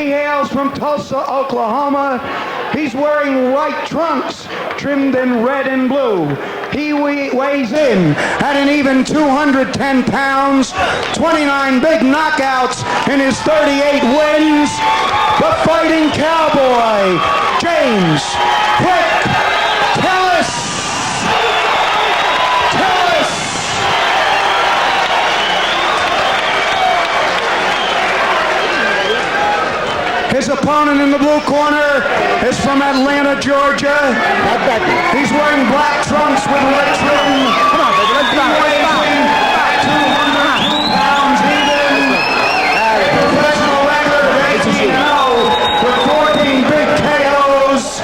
He hails from Tulsa, Oklahoma. He's wearing white trunks trimmed in red and blue. He weighs in at an even 210 pounds, 29 big knockouts in his 38 wins. The Fighting Cowboy, James Quick Tillis. His opponent in the blue corner is from Atlanta, Georgia. He's wearing black trunks with red trim. Come on, baby, let's go. He weighs in 202 pounds even. Professional record of 18-0 with 14 big KOs.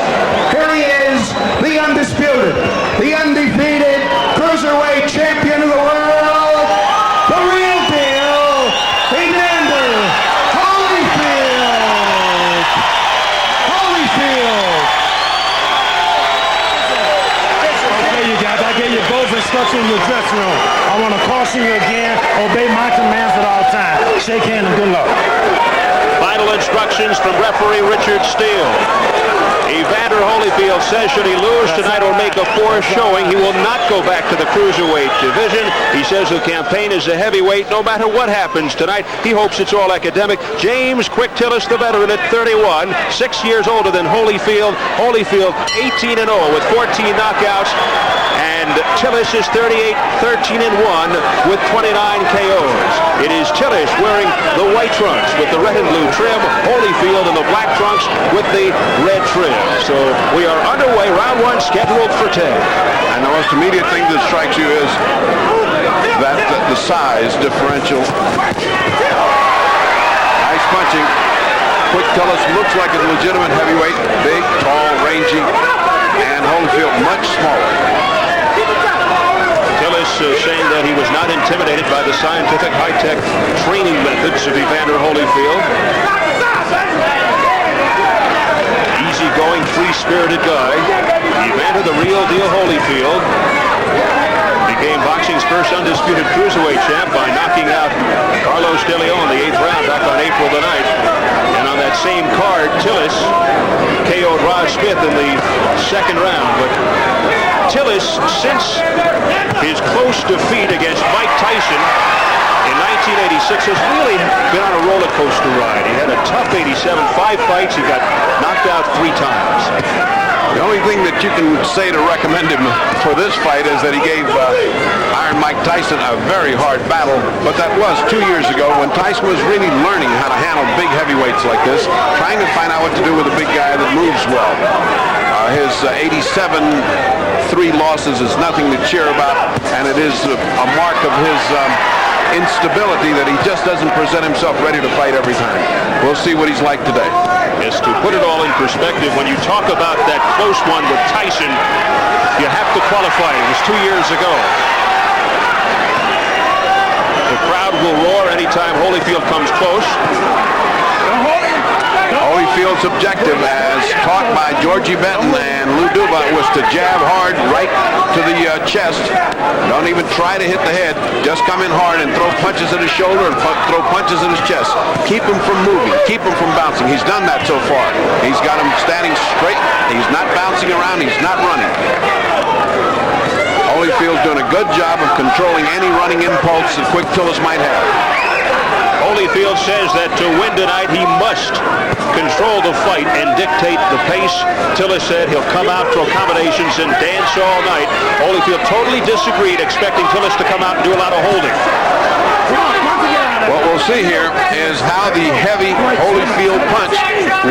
Here he is, the undisputed, the undefeated cruiserweight champion of the world, the real deal, Evander Holyfield. Okay, you guys, I gave you both instructions in the dressing room. I want to caution you again, obey my commands at all times. Shake hands and good luck. Final instructions from referee Richard Steele. Evander Holyfield says should he lose tonight or make a poor showing, he will not go back to the cruiserweight division. He says the campaign is a heavyweight no matter what happens tonight. He hopes it's all academic. James Quick Tillis, the veteran at 31, 6 years older than Holyfield. Holyfield 18-0 with 14 knockouts. And Tillis is 38, 13-1 with 29 KOs. It is Tillis wearing the white trunks with the red and blue trim. Holyfield in the black trunks with the red trim. So we are underway, round one scheduled for 10. And the most immediate thing that strikes you is that the size differential. Nice punching. Quick Tillis looks like a legitimate heavyweight, big, tall, rangy, and Holyfield much smaller. Tillis saying that he was not intimidated by the scientific high-tech training methods of Evander Holyfield. Easy-going, free-spirited guy. Evander, the real deal Holyfield, became boxing's first undisputed cruiserweight champ by knocking out Carlos De Leon in the 8th round back on April the 9th. And on that same card, Tillis KO'd Rod Smith in the 2nd round. But Tillis, since his close defeat against Mike Tyson in 1986, has really been on a roller coaster ride. He had a tough 87, 5 fights. He got knocked out 3 times. The only thing that you can say to recommend him for this fight is that he gave Iron Mike Tyson a very hard battle, but that was 2 years ago when Tyson was really learning how to handle big heavyweights like this, trying to find out what to do with a big guy that moves well. His 87 3 losses is nothing to cheer about, and it is a mark of his instability that he just doesn't present himself ready to fight every time. We'll see what he's like today. Yes, to put it all in perspective, when you talk about that close one with Tyson, you have to qualify. It was 2 years ago. The crowd will roar anytime Holyfield comes close. Holyfield's objective, as taught by Georgie Benton and Lou Duba, was to jab hard right to the chest. Don't even try to hit the head. Just come in hard and throw punches at his shoulder and throw punches at his chest. Keep him from moving. Keep him from bouncing. He's done that so far. He's got him standing straight. He's not bouncing around. He's not running. Holyfield's doing a good job of controlling any running impulse that Quick Tillis might have. Holyfield says that to win tonight, he must control the fight and dictate the pace. Tillis said he'll come out for accommodations and dance all night. Holyfield totally disagreed, expecting Tillis to come out and do a lot of holding. What we'll see here is how the heavy Holyfield punch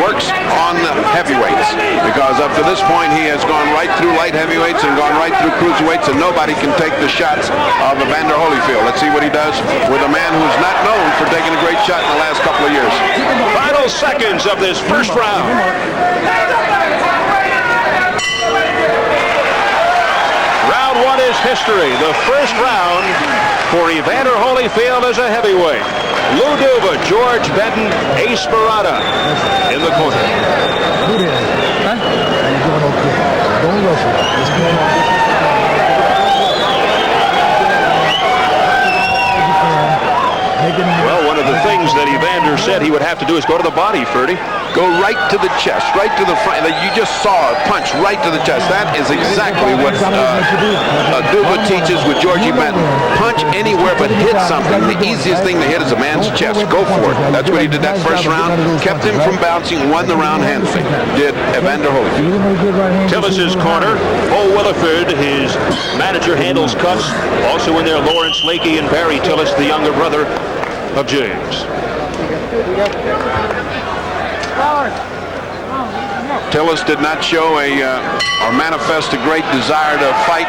works on the heavyweights, because up to this point he has gone right through light heavyweights and gone right through cruiserweights, and nobody can take the shots of Evander Holyfield. Let's see what he does with a man who's not known for taking a great shot in the last couple of years. Final seconds of this first round. Round one is history. The first round for Evander Holyfield as a heavyweight. Lou Duba, George Benton, Ace Barada in the corner. Well, one of the things that Evander said he would have to do is go to the body, Ferdy. Go right to the chest, right to the front. You just saw a punch right to the chest. That is exactly what Duva teaches with Georgie Benton. Punch anywhere but hit something. The easiest thing to hit is a man's chest. Go for it. That's what he did that first round. Kept him from bouncing, won the round handily. Did Evander Holyfield. Tillis' corner. Bo Williford, his manager, handles cuts. Also in there, Lawrence Lakey and Barry Tillis, the younger brother of James. Tillis did not show or manifest a great desire to fight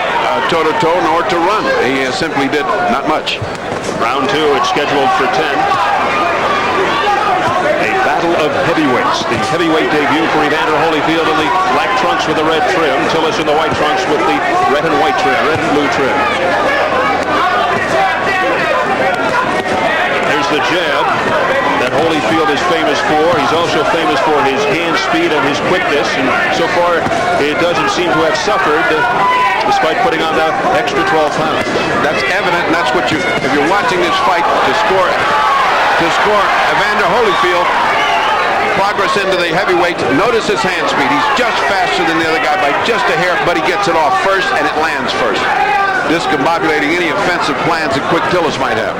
toe-to-toe nor to run. He simply did not much. Round 2, it's scheduled for 10. A battle of heavyweights. The heavyweight debut for Evander Holyfield in the black trunks with the red trim. Tillis in the white trunks with the red and white trim, red and blue trim. There's the jab that Holyfield is famous for. He's also famous for his hand speed and his quickness, and so far it doesn't seem to have suffered despite putting on the extra 12 pounds. That's evident, and that's what if you're watching this fight to score Evander Holyfield progress into the heavyweight, notice his hand speed. He's just faster than the other guy by just a hair, but he gets it off first and it lands first, discombobulating any offensive plans that Quick Tillis might have.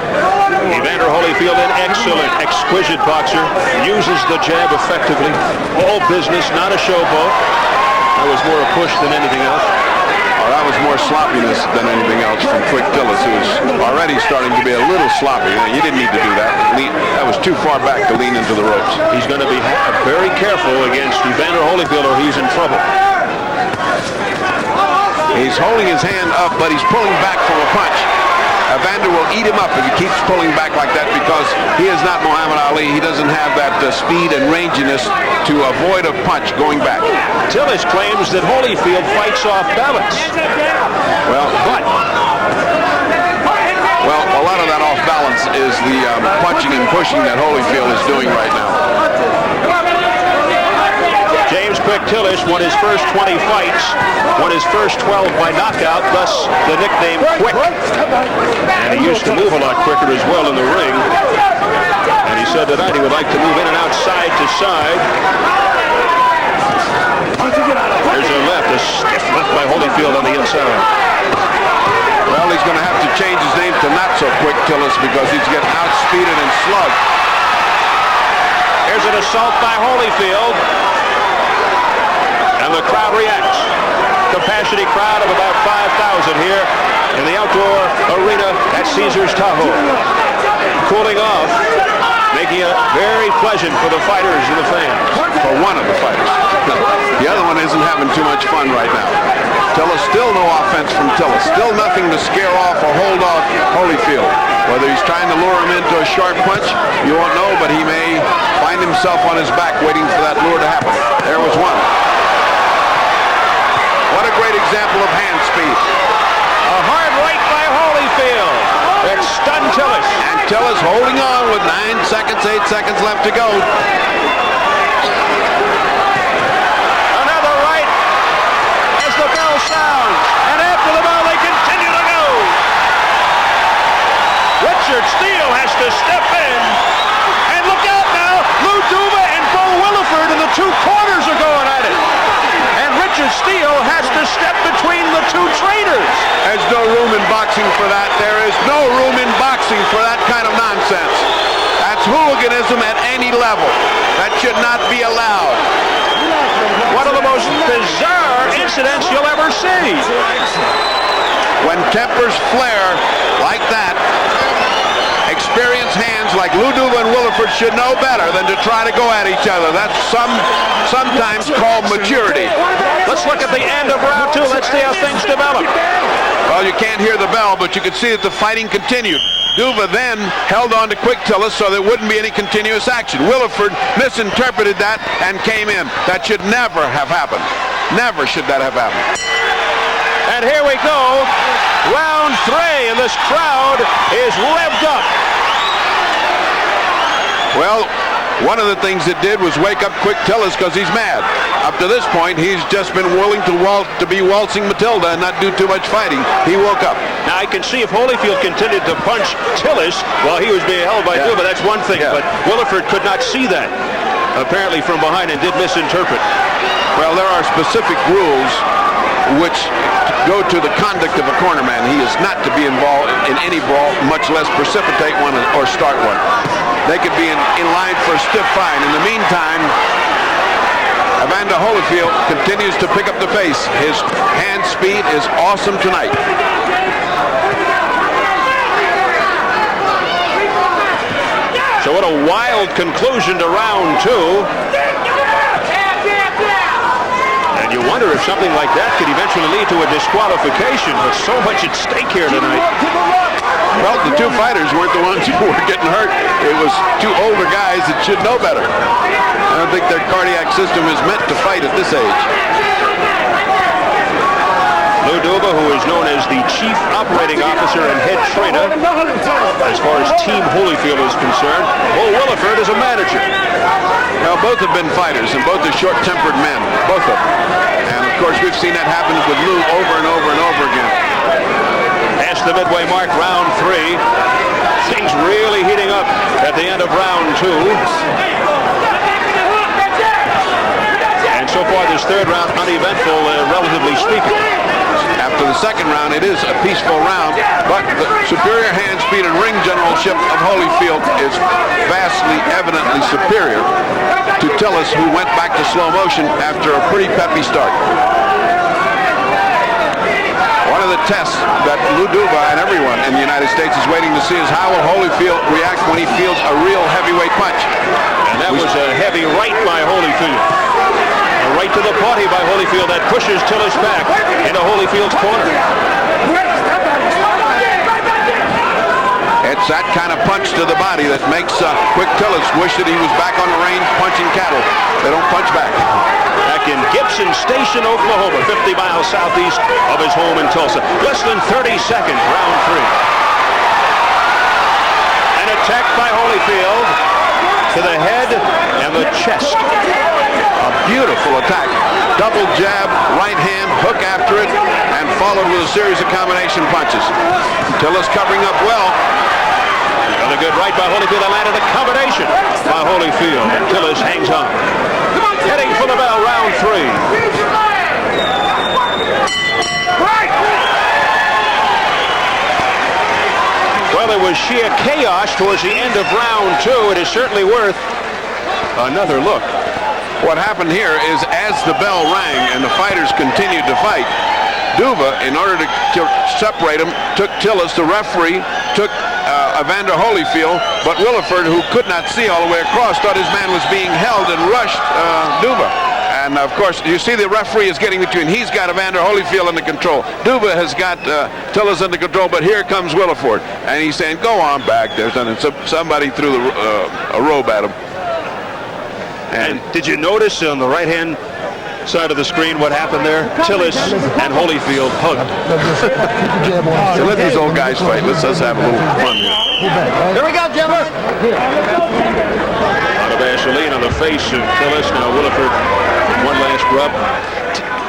Evander Holyfield, an excellent, exquisite boxer, uses the jab effectively. All business, not a showboat. That was more a push than anything else. Oh, that was more sloppiness than anything else from Quick Tillis, who was already starting to be a little sloppy. You didn't need to do that. That was too far back to lean into the ropes. He's going to be very careful against Evander Holyfield or he's in trouble. He's holding his hand up, but he's pulling back from a punch. Evander will eat him up if he keeps pulling back like that because he is not Muhammad Ali. He doesn't have that speed and ranginess to avoid a punch going back. Tillis claims that Holyfield fights off balance. Well, a lot of that off balance is the punching and pushing that Holyfield is doing right now. James Quick Tillis won his first 20 fights, won his first 12 by knockout, thus the nickname Quick. And he used to move a lot quicker as well in the ring. And he said tonight he would like to move in and out side to side. There's a left, a stiff left by Holyfield on the inside. Well, he's going to have to change his name to Not So Quick Tillis because he's getting outspeeded and slugged. Here's an assault by Holyfield. And the crowd reacts. Capacity crowd of about 5,000 here in the outdoor arena at Caesars Tahoe. Cooling off, making it very pleasant for the fighters and the fans. For one of the fighters. The other one isn't having too much fun right now. Tillis, still no offense from Tillis. Still nothing to scare off or hold off Holyfield. Whether he's trying to lure him into a sharp punch, you won't know, but he may find himself on his back waiting for that lure to happen. There was one. What a great example of hand speed. A hard right by Holyfield. That stunned Tillis. And Tillis holding on with 9 seconds, 8 seconds left to go. Another right as the bell sounds. And after the bell, they continue to go. Richard Steele has to step in. And look out now. Lou Duva and Bo Williford in the two corners are going at it. And Richard Steele has to step between the two trainers. There's no room in boxing for that. There is no room in boxing for that kind of nonsense. That's hooliganism at any level. That should not be allowed. One of the most bizarre incidents you'll ever see. When tempers flare like that, experienced hands like Lou Duva and Williford should know better than to try to go at each other. That's sometimes called maturity. Let's look at the end of round 2. Let's see how things develop. Well, you can't hear the bell, but you can see that the fighting continued. Duva then held on to Quick Tillis so there wouldn't be any continuous action. Williford misinterpreted that and came in. That should never have happened. Never should that have happened. And here we go. Round 3, and this crowd is revved up. Well, One of the things it did was wake up Quick Tillis because he's mad. Up to this point, he's just been willing to be waltzing Matilda and not do too much fighting. He woke up. Now I can see if Holyfield continued to punch Tillis while he was being held by Duba, that's one thing, but Williford could not see that, apparently from behind, and did misinterpret. Well, there are specific rules which go to the conduct of a cornerman. He is not to be involved in any brawl, much less precipitate one or start one. They could be in line for a stiff fine. In the meantime, Evander Holyfield continues to pick up the pace. His hand speed is awesome tonight. So what a wild conclusion to round 2. And you wonder if something like that could eventually lead to a disqualification, but so much at stake here tonight. Well, the two fighters weren't the ones who were getting hurt. It was two older guys that should know better. I don't think their cardiac system is meant to fight at this age. Lou Duba, who is known as the Chief Operating Officer and Head Trainer, as far as Team Holyfield is concerned. Bull Williford is a manager. Now, both have been fighters, and both are short-tempered men, both of them. And, of course, we've seen that happen with Lou over and over and over again. Past the midway mark, round 3. Things really heating up at the end of round 2. And so far, this third round uneventful, relatively speaking. After the second round, it is a peaceful round, but the superior hand speed and ring generalship of Holyfield is vastly, evidently superior to Tillis, who went back to slow motion after a pretty peppy start. One of the tests that Lou Duba and everyone in the United States is waiting to see is how will Holyfield react when he feels a real heavyweight punch. And that was a heavy right by Holyfield. A right to the body by Holyfield that pushes Tillis back into Holyfield's corner. It's that kind of punch to the body that makes Quick Tillis wish that he was back on the range punching cattle. They don't punch back. Back in Gibson Station, Oklahoma, 50 miles southeast of his home in Tulsa. Less than 30 seconds, round 3. An attack by Holyfield to the head and the chest. A beautiful attack. Double jab, right hand, hook after it, and followed with a series of combination punches. Tillis covering up well. Another good right by Holyfield. That landed a combination by Holyfield. And Tillis hangs on. Heading for the bell, round 3. Well, it was sheer chaos towards the end of round 2. It is certainly worth another look. What happened here is as the bell rang and the fighters continued to fight, Duba, in order to separate them, took Tillis. The referee took Evander Holyfield, but Williford, who could not see all the way across, thought his man was being held and rushed Duba. And, of course, you see the referee is getting between. He's got Evander Holyfield under control. Duba has got Tillis under control, but here comes Williford. And he's saying, go on back there. And somebody threw a robe at him. And did you notice on the right-hand side of the screen what happened there? Tillis and Holyfield hugged. So let these old guys fight. Let's have a little fun here. Here we go, gentlemen. A lot of Vaseline on the face of Tillis. Now Williford, one last rub.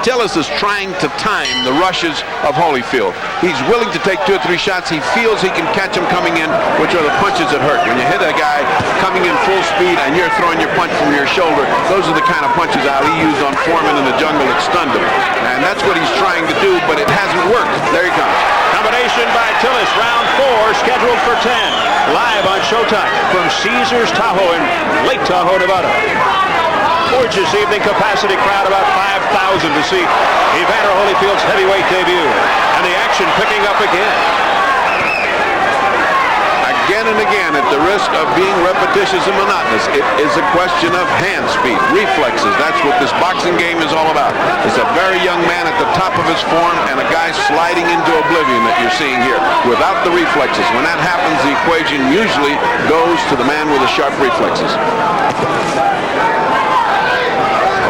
Tillis is trying to time the rushes of Holyfield. He's willing to take 2 or 3 shots. He feels he can catch him coming in, which are the punches that hurt. When you hit a guy coming in full speed and you're throwing your punch from your shoulder, those are the kind of punches Ali used on Foreman in the jungle that stunned him. And that's what he's trying to do, but it hasn't worked. There he comes. Combination by Tillis, round 4, scheduled for 10. Live on Showtime from Caesars Tahoe in Lake Tahoe, Nevada. Gorgeous evening, capacity crowd about 5,000 to see Evander Holyfield's heavyweight debut. And the action picking up again. Again and again, at the risk of being repetitious and monotonous, it is a question of hand speed, reflexes. That's what this boxing game is all about. It's a very young man at the top of his form and a guy sliding into oblivion that you're seeing here without the reflexes. When that happens, the equation usually goes to the man with the sharp reflexes.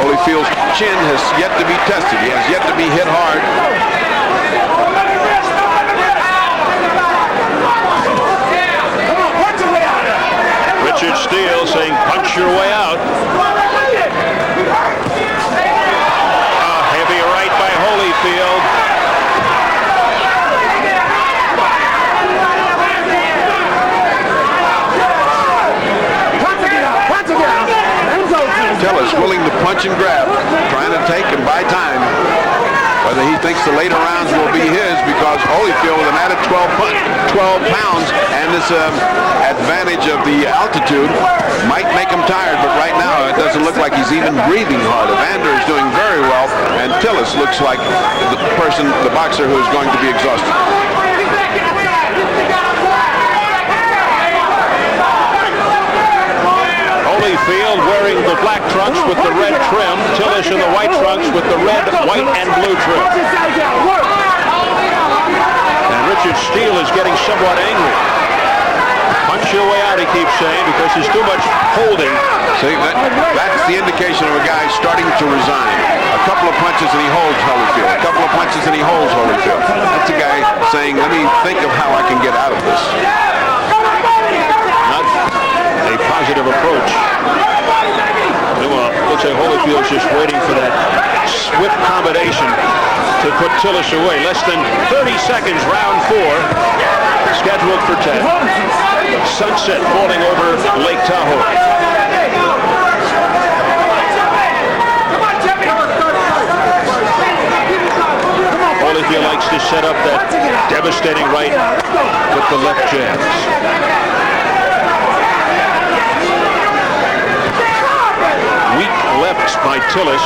Holyfield's chin has yet to be tested. He has yet to be hit hard. Richard Steele saying punch your willing to punch and grab, trying to take and buy time. Whether he thinks the later rounds will be his, because Holyfield with an added 12 pounds and this advantage of the altitude might make him tired, but right now it doesn't look like he's even breathing hard. Evander is doing very well, and Tillis looks like the boxer who is going to be exhausted. Holyfield wearing the black trunks with the red trim. Tillis in the white trunks with the red, white, and blue trim. And Richard Steele is getting somewhat angry. Punch your way out, he keeps saying, because there's too much holding. See, that's the indication of a guy starting to resign. A couple of punches and he holds Holyfield. A couple of punches and he holds Holyfield. That's a guy saying, let me think of how I can get out of this. Not a positive approach. Well, looks like Holyfield's just waiting for that swift combination to put Tillis away. Less than 30 seconds, round 4, scheduled for 10. Sunset falling over Lake Tahoe. Holyfield likes to set up that devastating right with the left jabs. Weak left by Tillis.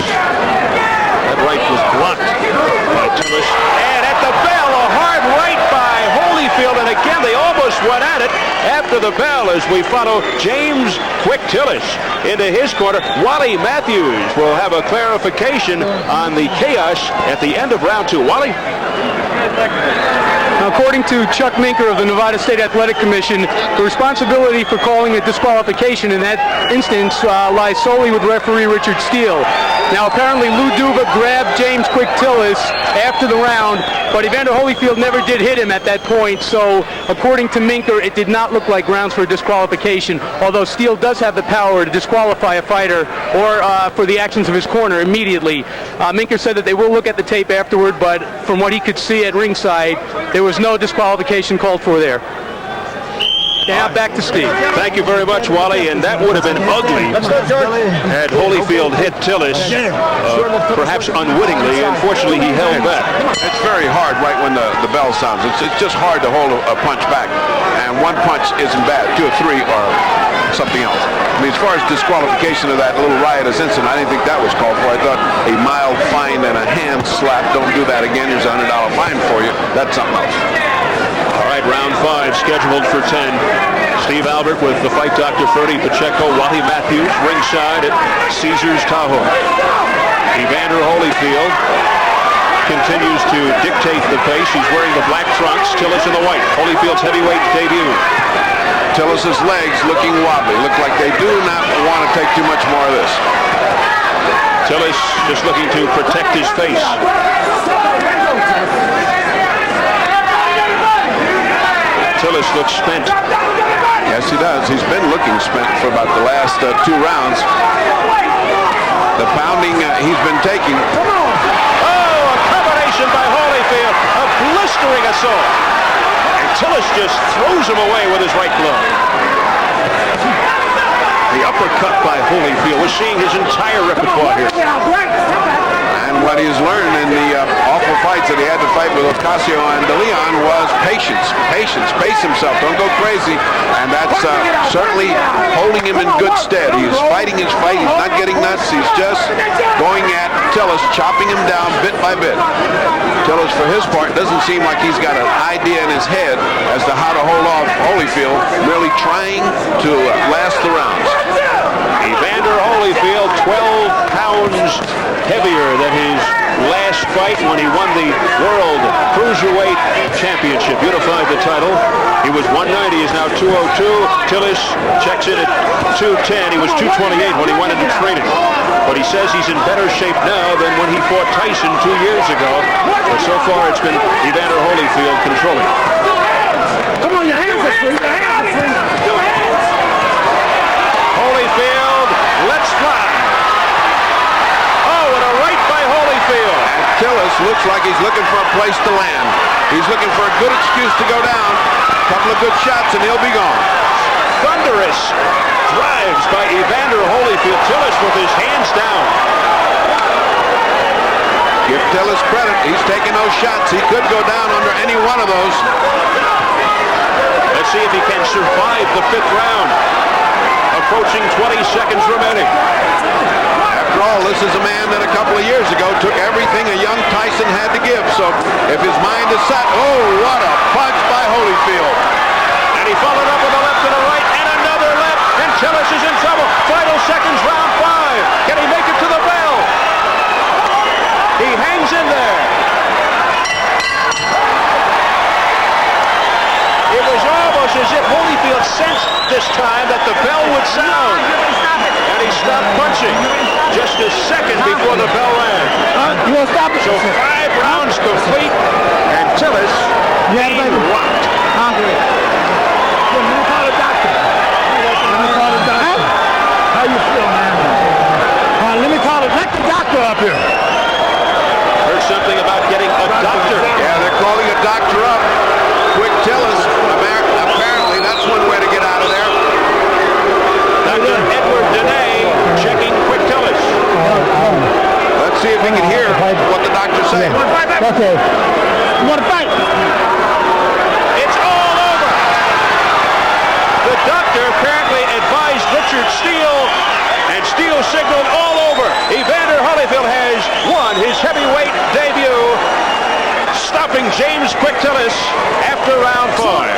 That right was blocked by Tillis. And at the bell, a hard right by Holyfield. And again, they almost went at it after the bell as we follow James Quick Tillis into his corner. Wally Matthews will have a clarification on the chaos at the end of round 2. Wally? According to Chuck Minker of the Nevada State Athletic Commission, the responsibility for calling a disqualification in that instance lies solely with referee Richard Steele. Now, apparently Lou Duva grabbed James Quick Tillis after the round, but Evander Holyfield never did hit him at that point, so according to Minker, it did not look like grounds for a disqualification, although Steele does have the power to disqualify a fighter or for the actions of his corner immediately. Minker said that they will look at the tape afterward, but from what he could see at ringside, there was no disqualification called for there. Now back to Steve. Thank you very much, Wally, and that would have been ugly had Holyfield hit Tillis, perhaps unwittingly. Unfortunately, he held back. It's very hard right when the bell sounds. It's just hard to hold a punch back, and one punch isn't bad. 2 or 3 or something else. I mean, as far as disqualification of that little riotous incident, I didn't think that was called for. I thought a mild fine and a hand slap, don't do that again, here's a $100 fine for you. That's something else. All right, round 5 scheduled for 10. Steve Albert with the fight doctor Ferdy Pacheco, Wally Matthews ringside at Caesars Tahoe. Evander Holyfield continues to dictate the pace. He's wearing the black trunks. Tillis in the white. Holyfield's heavyweight debut. Tillis' legs looking wobbly. Look like they do not want to take too much more of this. Tillis just looking to protect his face. Tillis looks spent. Yes, he does. He's been looking spent for about the last 2 rounds. The pounding he's been taking. Oh, a combination by Holyfield. A blistering assault. And Tillis just throws him away with his right glove. The uppercut by Holyfield. We're seeing his entire repertoire here. And what he's learned in the awful fights that he had to fight with Ocasio and De Leon was patience. Patience. Pace himself. Don't go crazy. And that's certainly holding him in good stead. He's fighting his fight. He's not getting nuts. He's just going at Tillis, chopping him down bit by bit. Tillis, for his part, doesn't seem like he's got an idea in his head as to how to hold off Holyfield, merely trying to last the rounds. Evander Holyfield, 12 pounds heavier than his last fight when he won the World Cruiserweight Championship. Unified the title. He was 190. He's now 202. Tillis checks in at 210. He was 228 when he went into training. But he says he's in better shape now than when he fought Tyson 2 years ago. But so far it's been Evander Holyfield controlling. Come on, your hands are free. Your hands are free. Holyfield, let's fly. Oh, and a right by Holyfield. And Tillis looks like he's looking for a place to land. He's looking for a good excuse to go down. A couple of good shots and he'll be gone. thunderous drives by Evander Holyfield. Tillis with his hands down. Give Tillis credit. He's taking those shots. He could go down under any one of those. Let's see if he can survive the 5th round. Approaching 20 seconds remaining. After all, this is a man that a couple of years ago took everything a young Tyson had to give. So if his mind is set, oh, what a punch by Holyfield. And he followed up with a left to the right and another left. And Tillis is in trouble. Final seconds, round 5. Can he make it to the bell? He hangs in there. It was almost as if Holyfield sensed this time that the bell would sound. And he stopped punching just a second before the bell rang. You want to stop it? So 5 rounds complete, and Tillis being rocked. Let me call the doctor. How you feel, man? Let the doctor up here. Heard something about getting a doctor. Yeah, they're calling a doctor up. Quick Tillis. Apparently, that's one way to get out of there. Dr. Edward Denay checking Quick Tillis. Let's see if we can hear what the doctor's saying. Okay. You want to fight? It's all over. The doctor apparently advised Richard Steele, and Steele signaled all over. Evander Holyfield has won his heavyweight debut, stopping James Quick Tillis after round 5.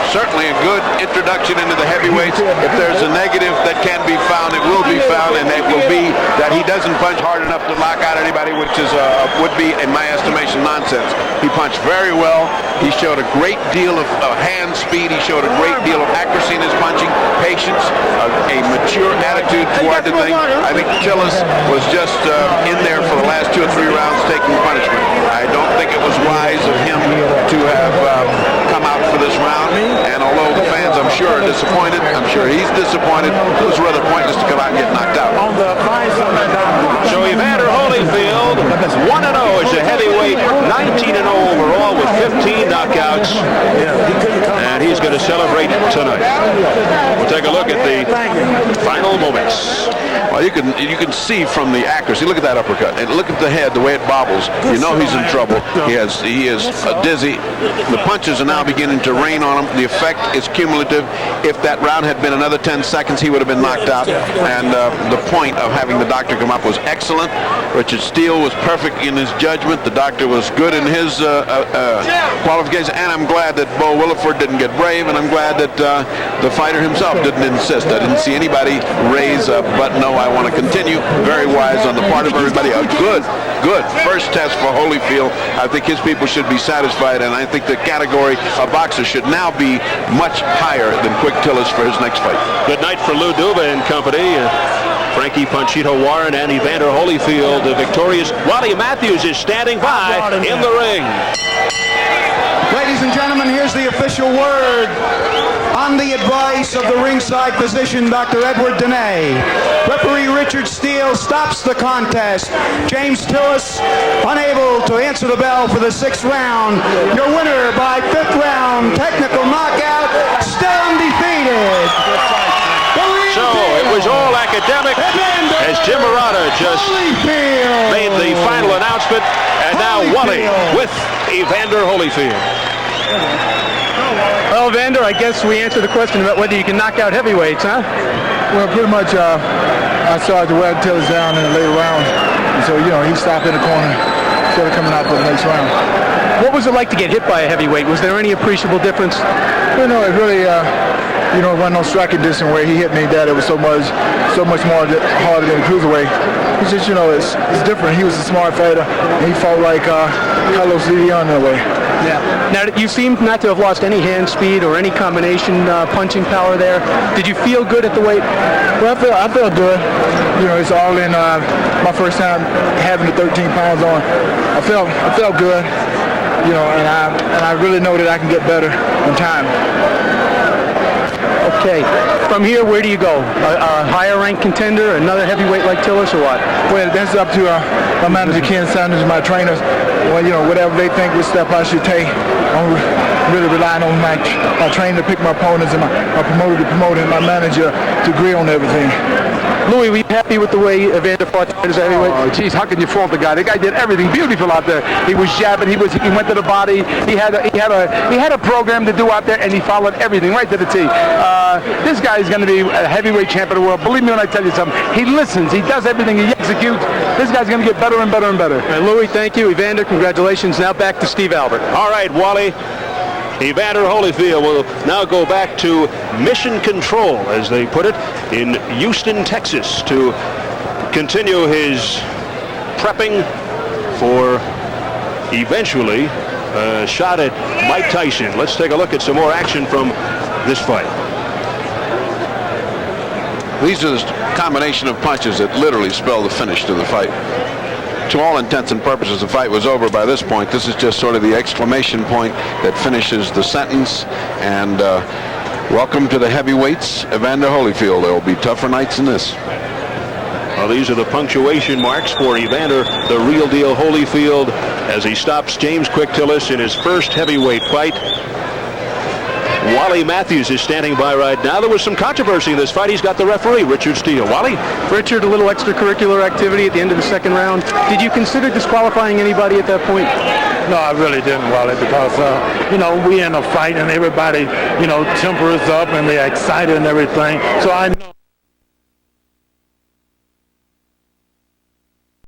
Certainly a good introduction into the heavyweights. If there's a negative that can be found, it will be found, and it will be that he doesn't punch hard enough to knock out anybody, which is would be, in my estimation, nonsense. He punched very well. He showed a great deal of hand speed. He showed a great deal of accuracy in his punching, patience, a mature attitude toward the thing. I think Tillis was just in there for the last 2 or 3 rounds taking punishment. I don't think it was wise of him to have come out for this round. And although the fans, I'm sure, are disappointed, I'm sure he's disappointed, it was rather pointless to come out and get knocked out. So Evander Holyfield, 1-0 as a heavyweight, 19-0 overall with 15 knockouts. And he's going to celebrate tonight. We'll take a look at the final moments. Well, you can see from the accuracy. Look at that uppercut, and look at the head, the way it bobbles. You know he's in trouble. He is dizzy. The punches are now beginning to rain on him. The effect is cumulative. If that round had been another 10 seconds, he would have been knocked out. And the point of having the doctor come up was excellent. Richard Steele was perfect in his judgment. The doctor was good in his qualifications. And I'm glad that Bo Williford didn't get brave, and I'm glad that the fighter himself didn't insist. I didn't see anybody raise a but no, I want to continue. Very wise on the part of everybody. A good first test for Holyfield. I think his people should be satisfied, and I think the category of boxers should now be much higher than Quick Tillis for his next fight. Good night for Lou Duva and company. Frankie Panchito Warren and Evander Holyfield victorious. Wally Matthews is standing by in the ring. Ladies and gentlemen, here's the official word. On the advice of the ringside physician, Dr. Edward Denay, referee Richard Steele stops the contest. James Tillis, unable to answer the bell for the 6th round. Your winner by 5th round, technical knockout, still undefeated. So it was all academic as Jim Murata just made the final announcement, and now Wally with Evander Holyfield. Well, Evander, I guess we answered the question about whether you can knock out heavyweights, huh? Well, pretty much I started to wear Tillis down in the later round. And so, he stopped in the corner instead of coming out for the next round. What was it like to get hit by a heavyweight? Was there any appreciable difference? Well, no, it really, wasn't no striking distance where he hit me that it was so much more harder than a cruiserweight. It's just, it's different. He was a smart fighter, and he fought like Carlos Leon in a way. Yeah. Now, you seem not to have lost any hand speed or any combination punching power there. Did you feel good at the weight? Well, I felt good. It's all in my first time having the 13 pounds on. I felt good. And I really know that I can get better in time. Okay. From here, where do you go? A higher ranked contender, another heavyweight like Tillis, or what? Well, that's up to my manager, Ken Sanders, my trainers. Well, you know, whatever they think which step I should take, I'm really relying on my trainer to pick my opponents and my promoter to promote and my manager to agree on everything. Louis, were you happy with the way Evander fought as a heavyweight? Oh, geez, how can you fault the guy? The guy did everything beautiful out there. He was jabbing. He went to the body. He had a program to do out there, and he followed everything right to the T. This guy is going to be a heavyweight champion of the world. Believe me when I tell you something. He listens. He does everything. He executes. This guy's going to get better and better and better. All right, Louis, thank you. Evander, congratulations. Now back to Steve Albert. All right, Wally. Evander Holyfield will now go back to mission control, as they put it, in Houston, Texas, to continue his prepping for eventually a shot at Mike Tyson. Let's take a look at some more action from this fight. These are the combination of punches that literally spell the finish to the fight. To all intents and purposes, the fight was over by this point. This is just sort of the exclamation point that finishes the sentence. And welcome to the heavyweights, Evander Holyfield. There will be tougher nights than this. Well, these are the punctuation marks for Evander, the real deal Holyfield, as he stops James Quick Tillis in his first heavyweight fight. Wally Matthews is standing by right now. There was some controversy in this fight. He's got the referee, Richard Steele. Wally? Richard, a little extracurricular activity at the end of the second round. Did you consider disqualifying anybody at that point? No, I really didn't, Wally, because, we in a fight and everybody, temper is up and they're excited and everything. So I know